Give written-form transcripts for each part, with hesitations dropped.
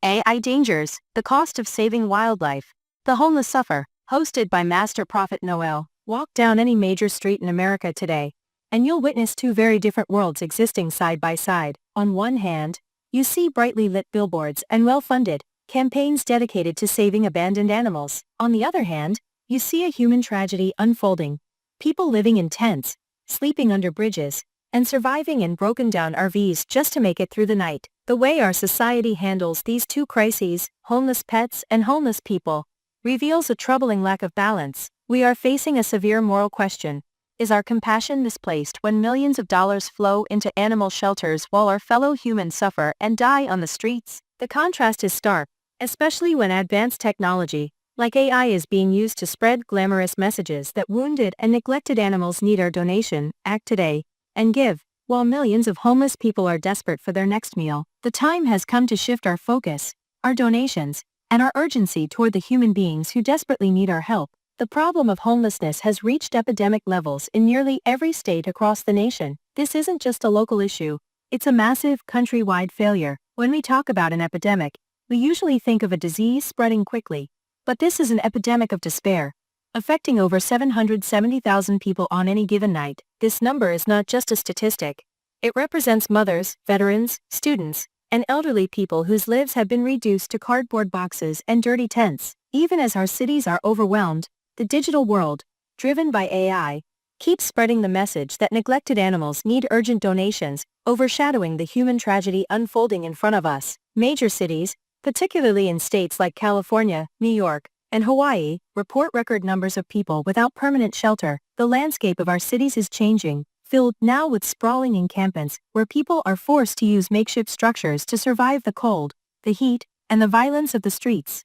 AI Dangers, The Cost of Saving Wildlife. The Homeless Suffer, hosted by Master Prophet Noel. Walk down any major street in America today, and you'll witness two very different worlds existing side by side. On one hand, you see brightly lit billboards and well-funded campaigns dedicated to saving abandoned animals. On the other hand, you see a human tragedy unfolding. People living in tents, sleeping under bridges, and surviving in broken-down RVs just to make it through the night. The way our society handles these two crises, homeless pets and homeless people, reveals a troubling lack of balance. We are facing a severe moral question. Is our compassion misplaced when millions of dollars flow into animal shelters while our fellow humans suffer and die on the streets? The contrast is stark, especially when advanced technology, like AI, is being used to spread glamorous messages that wounded and neglected animals need our donation. Act today and give. While millions of homeless people are desperate for their next meal, the time has come to shift our focus, our donations, and our urgency toward the human beings who desperately need our help. The problem of homelessness has reached epidemic levels in nearly every state across the nation. This isn't just a local issue, it's a massive countrywide failure. When we talk about an epidemic, we usually think of a disease spreading quickly, but this is an epidemic of despair, affecting over 770,000 people on any given night. This number is not just a statistic. It represents mothers, veterans, students, and elderly people whose lives have been reduced to cardboard boxes and dirty tents. Even as our cities are overwhelmed, the digital world, driven by AI, keeps spreading the message that neglected animals need urgent donations, overshadowing the human tragedy unfolding in front of us. Major cities, particularly in states like California, New York, and Hawaii, report record numbers of people without permanent shelter. The landscape of our cities is changing, filled now with sprawling encampments where people are forced to use makeshift structures to survive the cold, the heat, and the violence of the streets.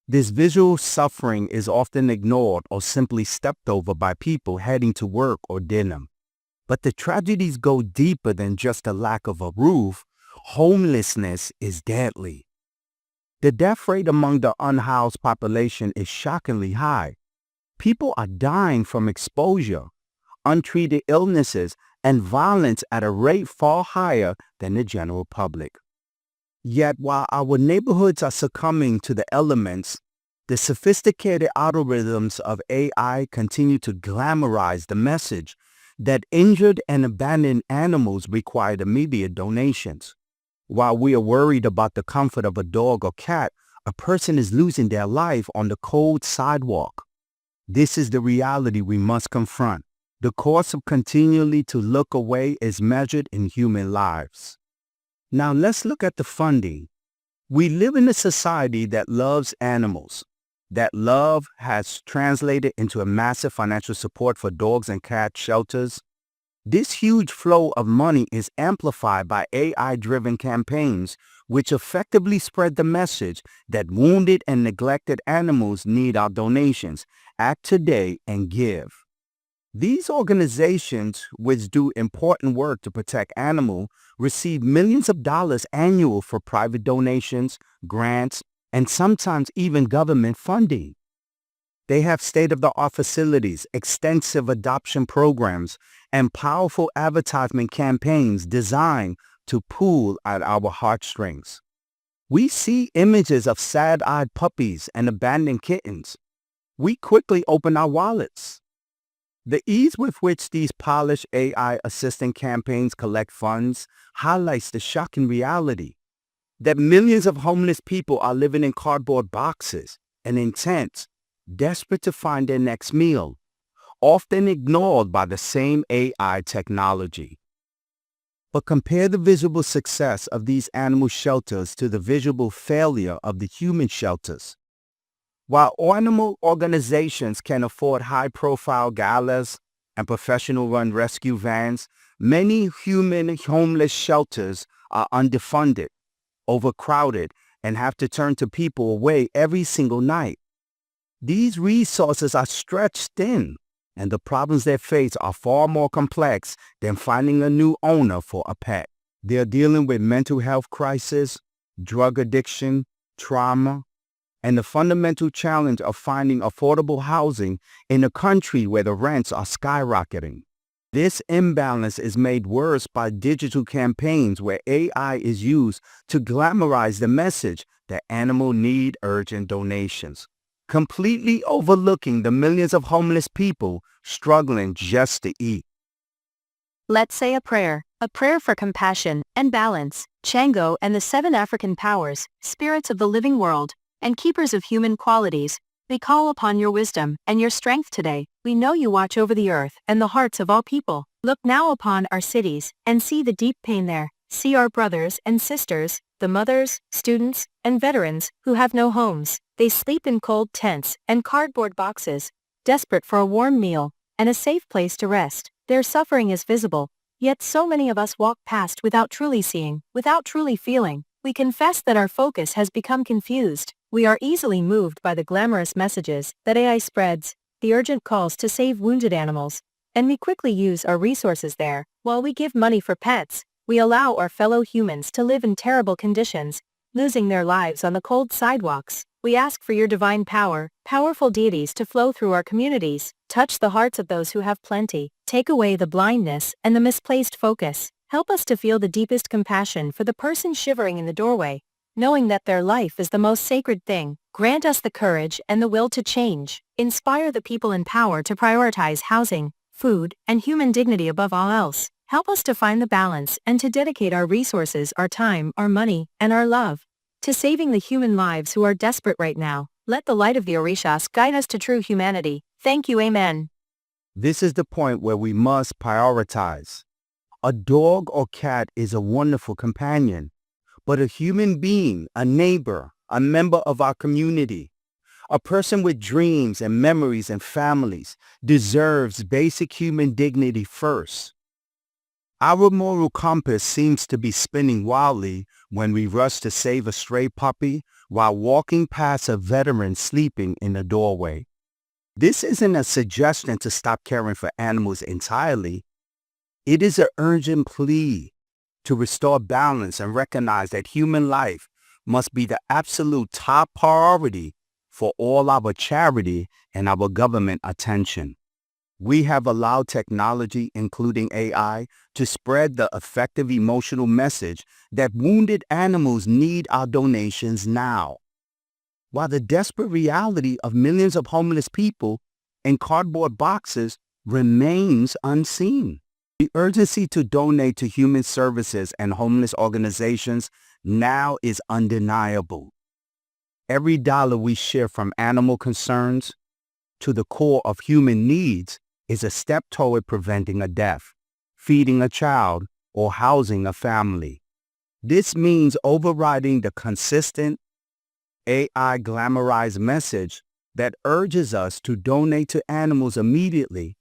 This visual suffering is often ignored or simply stepped over by people heading to work or dinner. But the tragedies go deeper than just a lack of a roof. Homelessness is deadly. The death rate among the unhoused population is shockingly high. People are dying from exposure, untreated illnesses, and violence at a rate far higher than the general public. Yet while our neighborhoods are succumbing to the elements, the sophisticated algorithms of AI continue to glamorize the message that injured and abandoned animals require immediate donations. While we are worried about the comfort of a dog or cat, a person is losing their life on the cold sidewalk. This is the reality we must confront. The cost of continually to look away is measured in human lives. Now let's look at the funding. We live in a society that loves animals. That love has translated into a massive financial support for dogs and cat shelters. This huge flow of money is amplified by AI-driven campaigns which effectively spread the message that wounded and neglected animals need our donations. Act today and give. These organizations, which do important work to protect animals, receive millions of dollars annually for private donations, grants, and sometimes even government funding. They have state-of-the-art facilities, extensive adoption programs, and powerful advertisement campaigns designed to pull at our heartstrings. We see images of sad-eyed puppies and abandoned kittens. We quickly open our wallets. The ease with which these polished AI assistant campaigns collect funds highlights the shocking reality that millions of homeless people are living in cardboard boxes and in tents, desperate to find their next meal, often ignored by the same AI technology. But compare the visible success of these animal shelters to the visible failure of the human shelters. While animal organizations can afford high-profile galas and professional-run rescue vans, many human homeless shelters are underfunded, overcrowded, and have to turn to people away every single night. These resources are stretched thin, and the problems they face are far more complex than finding a new owner for a pet. They are dealing with mental health crisis, drug addiction, trauma, and the fundamental challenge of finding affordable housing in a country where the rents are skyrocketing. This imbalance is made worse by digital campaigns where AI is used to glamorize the message that animals need urgent donations, completely overlooking the millions of homeless people struggling just to eat. Let's say a prayer for compassion and balance. Chango and the seven African powers, spirits of the living world, and keepers of human qualities, we call upon your wisdom and your strength today. We know you watch over the earth and the hearts of all people. Look now upon our cities and see the deep pain there. See our brothers and sisters, the mothers, students, and veterans who have no homes. They sleep in cold tents and cardboard boxes, desperate for a warm meal and a safe place to rest. Their suffering is visible, yet so many of us walk past without truly seeing, without truly feeling. We confess that our focus has become confused. We are easily moved by the glamorous messages that AI spreads, the urgent calls to save wounded animals, and we quickly use our resources there. While we give money for pets, we allow our fellow humans to live in terrible conditions, losing their lives on the cold sidewalks. We ask for your divine power, powerful deities to flow through our communities, touch the hearts of those who have plenty, take away the blindness and the misplaced focus. Help us to feel the deepest compassion for the person shivering in the doorway, knowing that their life is the most sacred thing. Grant us the courage and the will to change. Inspire the people in power to prioritize housing, food, and human dignity above all else. Help us to find the balance and to dedicate our resources, our time, our money, and our love to saving the human lives who are desperate right now. Let the light of the Orishas guide us to true humanity. Thank you, Amen. This is the point where we must prioritize. A dog or cat is a wonderful companion, but a human being, a neighbor, a member of our community, a person with dreams and memories and families deserves basic human dignity first. Our moral compass seems to be spinning wildly when we rush to save a stray puppy while walking past a veteran sleeping in the doorway. This isn't a suggestion to stop caring for animals entirely. It is an urgent plea to restore balance and recognize that human life must be the absolute top priority for all our charity and our government attention. We have allowed technology, including AI, to spread the effective emotional message that wounded animals need our donations now, while the desperate reality of millions of homeless people in cardboard boxes remains unseen. The urgency to donate to human services and homeless organizations now is undeniable. Every dollar we share from animal concerns to the core of human needs is a step toward preventing a death, feeding a child, or housing a family. This means overriding the consistent AI glamorized message that urges us to donate to animals immediately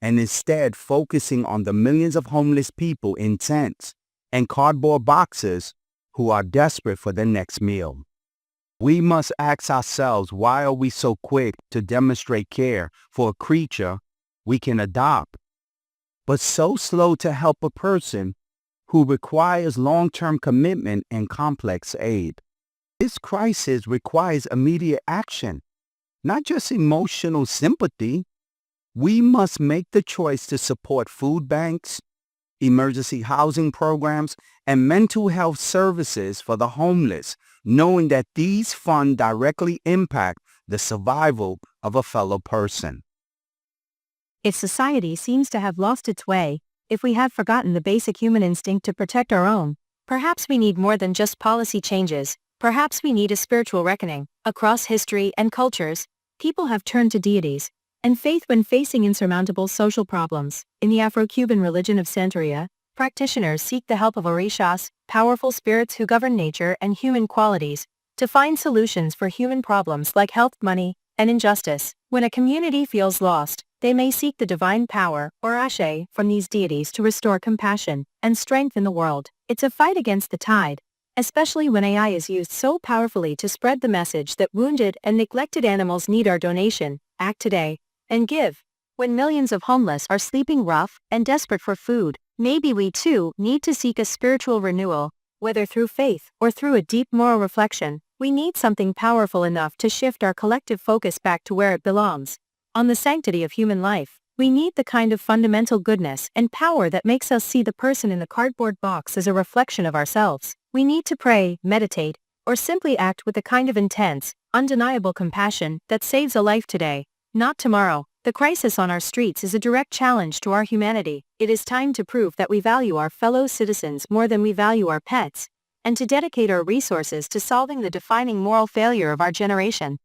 and instead focusing on the millions of homeless people in tents and cardboard boxes who are desperate for their next meal. We must ask ourselves, why are we so quick to demonstrate care for a creature we can adopt, but so slow to help a person who requires long-term commitment and complex aid? This crisis requires immediate action, not just emotional sympathy. We must make the choice to support food banks, emergency housing programs, and mental health services for the homeless, knowing that these funds directly impact the survival of a fellow person. If society seems to have lost its way, if we have forgotten the basic human instinct to protect our own, perhaps we need more than just policy changes. Perhaps we need a spiritual reckoning. Across history and cultures, people have turned to deities and faith when facing insurmountable social problems. In the Afro-Cuban religion of Santeria, practitioners seek the help of Orishas, powerful spirits who govern nature and human qualities, to find solutions for human problems like health, money, and injustice. When a community feels lost, they may seek the divine power, or Ashe, from these deities to restore compassion and strength in the world. It's a fight against the tide, especially when AI is used so powerfully to spread the message that wounded and neglected animals need our donation. Act today and give. When millions of homeless are sleeping rough and desperate for food, maybe we too need to seek a spiritual renewal, whether through faith or through a deep moral reflection. We need something powerful enough to shift our collective focus back to where it belongs, on the sanctity of human life. We need the kind of fundamental goodness and power that makes us see the person in the cardboard box as a reflection of ourselves. We need to pray, meditate, or simply act with the kind of intense, undeniable compassion that saves a life today, not tomorrow. The crisis on our streets is a direct challenge to our humanity. It is time to prove that we value our fellow citizens more than we value our pets, and to dedicate our resources to solving the defining moral failure of our generation.